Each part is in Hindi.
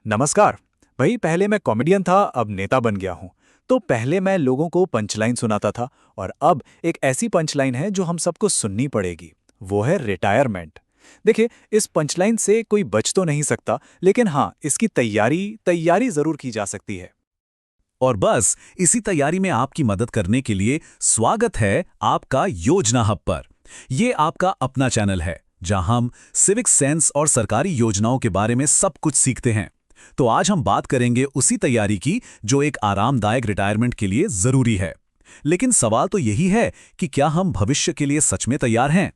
नमस्कार। भाई पहले मैं कॉमेडियन था, अब नेता बन गया हूँ। तो पहले मैं लोगों को पंचलाइन सुनाता था और अब एक ऐसी पंचलाइन है जो हम सबको सुननी पड़ेगी। वो है रिटायरमेंट। देखिए, इस पंचलाइन से कोई बच तो नहीं सकता, लेकिन हाँ, इसकी तैयारी तैयारी जरूर की जा सकती है। और बस इसी तैयारी में आपकी मदद करने के लिए स्वागत है आपका योजना हब पर। ये आपका अपना चैनल है जहां हम सिविक सेंस और सरकारी योजनाओं के बारे में सब कुछ सीखते हैं। तो आज हम बात करेंगे उसी तैयारी की जो एक आरामदायक रिटायरमेंट के लिए जरूरी है। लेकिन सवाल तो यही है कि क्या हम भविष्य के लिए सच में तैयार हैं?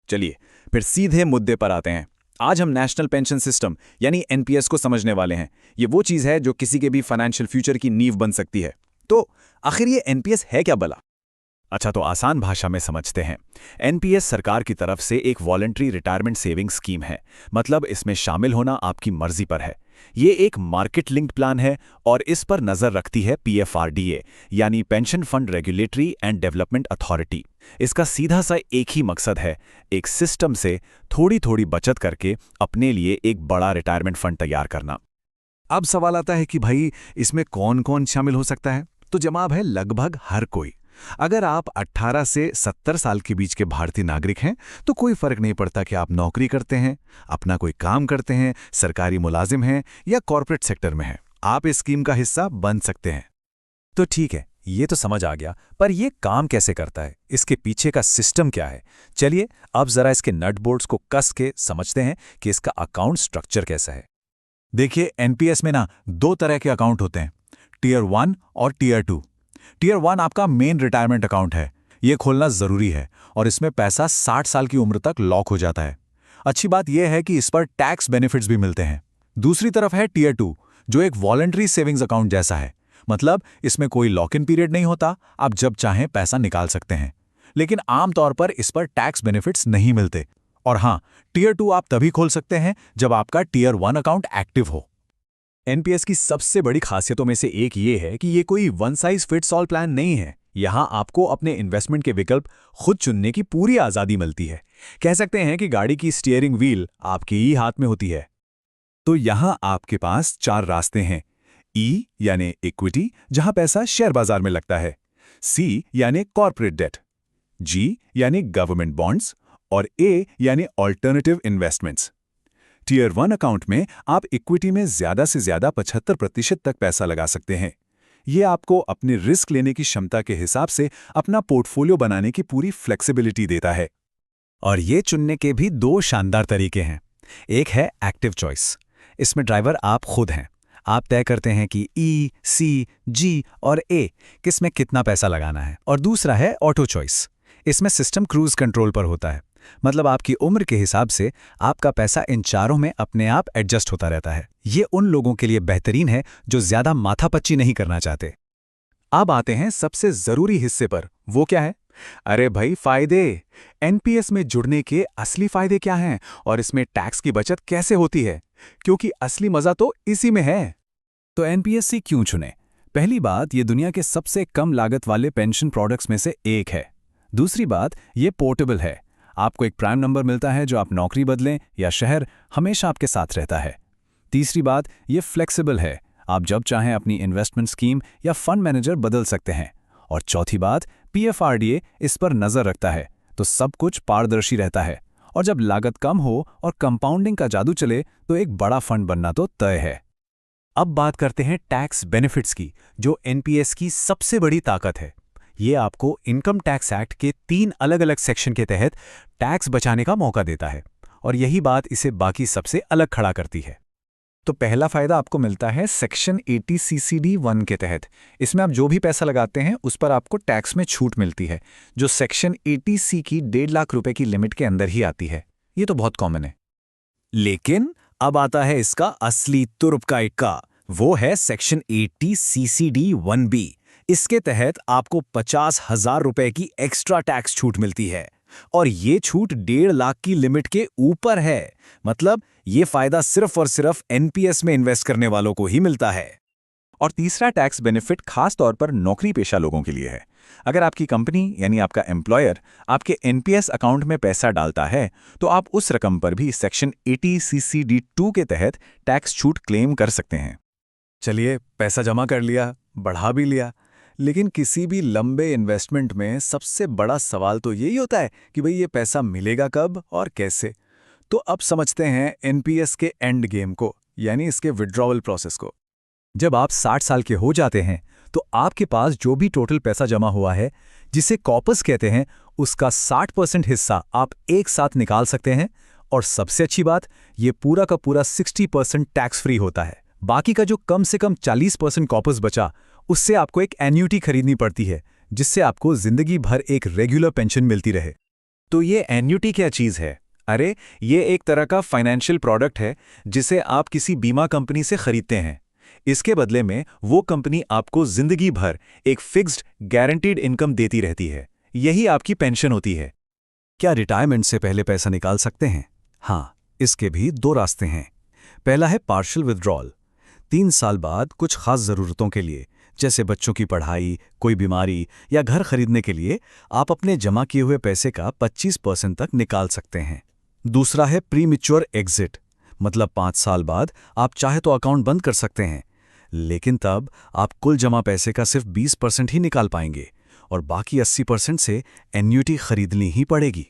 चलिए, फिर सीधे मुद्दे पर आते हैं। आज हम नेशनल पेंशन सिस्टम यानी एनपीएस को समझने वाले हैं। ये वो चीज़ है जो किसी के भी फाइनेंशियल फ्यूचर की नींव बन सकती है। तो आखिर ये एनपीएस है क्या भला? अच्छा, तो आसान भाषा में समझते हैं। एनपीएस सरकार की तरफ से एक वॉलंटरी रिटायरमेंट सेविंग स्कीम है। मतलब इसमें शामिल होना आपकी मर्जी पर है। ये एक मार्केट लिंक्ड प्लान है और इस पर नजर रखती है पीएफआरडीए यानी pension fund regulatory and development authority. इसका सीधा सा एक ही मकसद है, एक सिस्टम से थोड़ी थोड़ी बचत करके अपने लिए एक बड़ा रिटायरमेंट फंड तैयार करना। अब सवाल आता है कि भाई इसमें कौन कौन शामिल हो सकता है? तो जवाब है लगभग हर कोई। अगर आप 18 से 70 साल के बीच के भारतीय नागरिक हैं तो कोई फर्क नहीं पड़ता कि आप नौकरी करते हैं, अपना कोई काम करते हैं, सरकारी मुलाजिम हैं या कॉर्पोरेट सेक्टर में हैं, आप इस स्कीम का हिस्सा बन सकते हैं। तो ठीक है, ये तो समझ आ गया, पर ये काम कैसे करता है? इसके पीछे का सिस्टम क्या है? चलिए अब जरा इसके नट बोल्ट्स को कस के समझते हैं कि इसका अकाउंट स्ट्रक्चर कैसा है। देखिए, एनपीएस में ना दो तरह के अकाउंट होते हैं, टीयर 1 और टीयर 2। टीयर 1 आपका मेन रिटायरमेंट अकाउंट है। ये खोलना जरूरी है और इसमें पैसा 60 साल की उम्र तक लॉक हो जाता है। अच्छी बात यह है कि इस पर टैक्स बेनिफिट्स भी मिलते हैं। दूसरी तरफ है टीयर 2, जो एक वॉलंटरी सेविंग्स अकाउंट जैसा है। मतलब इसमें कोई लॉक इन पीरियड नहीं होता, आप जब चाहें पैसा निकाल सकते हैं। लेकिन आमतौर पर इस पर टैक्स बेनिफिट्स नहीं मिलते। और हाँ, टीयर 2 आप तभी खोल सकते हैं जब आपका टीयर 1 अकाउंट एक्टिव हो। एनपीएस की सबसे बड़ी खासियतों में से एक ये है कि ये कोई one size fits all plan नहीं है। यहाँ आपको अपने इन्वेस्टमेंट के विकल्प खुद चुनने की पूरी आज़ादी मिलती है। कह सकते हैं कि गाड़ी की स्टीयरिंग व्हील आपके ही हाथ में होती है। तो यहाँ आपके पास 4 रास्ते हैं। ई यानी इक्विटी, जहां पैसा शेयर बाजार में लगता है। सी यानी कॉर्पोरेट डेट। जी यानी गवर्नमेंट बॉन्ड्स। और ए यानी ऑल्टरनेटिव इन्वेस्टमेंट्स। टीयर 1 अकाउंट में आप इक्विटी में ज्यादा से ज्यादा 75% तक पैसा लगा सकते हैं। ये आपको अपनी रिस्क लेने की क्षमता के हिसाब से अपना पोर्टफोलियो बनाने की पूरी फ्लेक्सिबिलिटी देता है। और ये चुनने के भी दो शानदार तरीके हैं। एक है एक्टिव चॉइस। इसमें ड्राइवर आप खुद हैं। आप तय करते हैं कि ई, सी, जी और ए किस में कितना पैसा लगाना है। और दूसरा है ऑटो चॉइस। इसमें सिस्टम क्रूज कंट्रोल पर होता है। मतलब आपकी उम्र के हिसाब से आपका पैसा इन चारों में अपने आप एडजस्ट होता रहता है। ये उन लोगों के लिए बेहतरीन है जो ज्यादा माथापच्ची नहीं करना चाहते। अब आते हैं सबसे जरूरी हिस्से पर। वो क्या है? अरे भाई, फायदे। एनपीएस में जुड़ने के असली फायदे क्या हैं और इसमें टैक्स की बचत कैसे होती है? क्योंकि असली मजा तो इसी में है। तो एनपीएस क्यों चुने? पहली बात, ये दुनिया के सबसे कम लागत वाले पेंशन प्रोडक्ट्स में से एक है। दूसरी बात, ये पोर्टेबल है। आपको एक प्राइम नंबर मिलता है जो आप नौकरी बदलें या शहर हमेशा आपके साथ रहता है। तीसरी बात, ये फ्लेक्सिबल है। आप जब चाहें अपनी इन्वेस्टमेंट स्कीम या फंड मैनेजर बदल सकते हैं। और चौथी बात, पीएफआरडीए इस पर नजर रखता है, तो सब कुछ पारदर्शी रहता है। और जब लागत कम हो और कंपाउंडिंग का जादू चले तो एक बड़ा फंड बनना तो तय है। अब बात करते हैं टैक्स बेनिफिट्स की, जो एनपीएस की सबसे बड़ी ताकत है। ये आपको इनकम टैक्स एक्ट के 3 अलग अलग सेक्शन के तहत टैक्स बचाने का मौका देता है और यही बात इसे बाकी सबसे अलग खड़ा करती है। तो पहला फायदा आपको मिलता है सेक्शन 80 सीसीडी 1 के तहत। इसमें आप जो भी पैसा लगाते हैं उस पर आपको टैक्स में छूट मिलती है, जो सेक्शन 80 सी की 1.5 लाख रुपए की लिमिट के अंदर ही आती है। ये तो बहुत कॉमन है। लेकिन अब आता है इसका असली तुर्प का इक्का। वो है सेक्शन 80 सीसीडी 1B। इसके तहत आपको 50,000 रुपए की एक्स्ट्रा टैक्स छूट मिलती है और ये छूट 1.5 लाख की लिमिट के ऊपर है। मतलब ये फायदा सिर्फ और सिर्फ एनपीएस में इन्वेस्ट करने वालों को ही मिलता है। और तीसरा टैक्स बेनिफिट खास तौर पर नौकरी पेशा लोगों के लिए है। अगर आपकी कंपनी यानी आपका एम्प्लॉयर आपके एनपीएस अकाउंट में पैसा डालता है तो आप उस रकम पर भी सेक्शन 80 CCD2 के तहत टैक्स छूट क्लेम कर सकते हैं। चलिए, पैसा जमा कर लिया, बढ़ा भी लिया, लेकिन किसी भी लंबे इन्वेस्टमेंट में सबसे बड़ा सवाल तो यही होता है कि भाई ये पैसा मिलेगा कब और कैसे। तो अब समझते हैं एनपीएस के एंड गेम को, यानी इसके विड्रॉवल प्रोसेस को। जब आप 60 साल के हो जाते हैं तो आपके पास जो भी टोटल पैसा जमा हुआ है, जिसे कॉपस कहते हैं, उसका 60% हिस्सा आप एक साथ निकाल सकते हैं। और सबसे अच्छी बात, ये पूरा का पूरा 60% टैक्स फ्री होता है। बाकी का जो कम से कम 40% कॉपस बचा, उससे आपको एक एन्युटी खरीदनी पड़ती है, जिससे आपको जिंदगी भर एक रेगुलर पेंशन मिलती रहे। तो ये एन्युटी क्या चीज़ है? अरे, ये एक तरह का फाइनेंशियल प्रोडक्ट है जिसे आप किसी बीमा कंपनी से खरीदते हैं। इसके बदले में वो कंपनी आपको जिंदगी भर एक फिक्स्ड गारंटीड इनकम देती रहती है। यही आपकी पेंशन होती है। क्या रिटायरमेंट से पहले पैसा निकाल सकते हैं? हाँ, इसके भी 2 रास्ते हैं। पहला है पार्शियल विथड्रॉल। 3 साल बाद कुछ खास ज़रूरतों के लिए, जैसे बच्चों की पढ़ाई, कोई बीमारी या घर खरीदने के लिए, आप अपने जमा किए हुए पैसे का 25% तक निकाल सकते हैं। दूसरा है प्रीमैच्योर एग्जिट, मतलब 5 साल बाद आप चाहे तो अकाउंट बंद कर सकते हैं, लेकिन तब आप कुल जमा पैसे का सिर्फ 20% ही निकाल पाएंगे और बाकी 80% से एन्युटी खरीदनी ही पड़ेगी।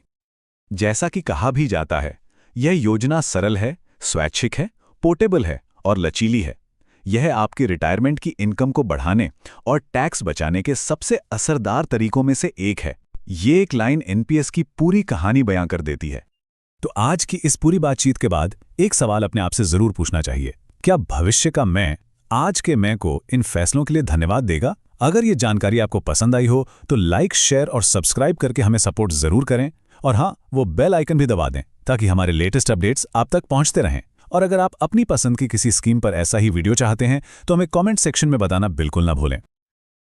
जैसा कि कहा भी जाता है, यह योजना सरल है, स्वैच्छिक है, पोर्टेबल है और लचीली है। यह आपकी रिटायरमेंट की इनकम को बढ़ाने और टैक्स बचाने के सबसे असरदार तरीकों में से एक है। ये एक लाइन एनपीएस की पूरी कहानी बयां कर देती है। तो आज की इस पूरी बातचीत के बाद एक सवाल अपने आप से जरूर पूछना चाहिए, क्या भविष्य का मैं आज के मैं को इन फैसलों के लिए धन्यवाद देगा? अगर ये जानकारी आपको पसंद आई हो तो लाइक, शेयर और सब्सक्राइब करके हमें सपोर्ट जरूर करें। और हाँ, वो बेल आइकन भी दबा दें ताकि हमारे लेटेस्ट अपडेट्स आप तक पहुंचते रहें। और अगर आप अपनी पसंद की किसी स्कीम पर ऐसा ही वीडियो चाहते हैं तो हमें कमेंट सेक्शन में बताना बिल्कुल ना भूलें।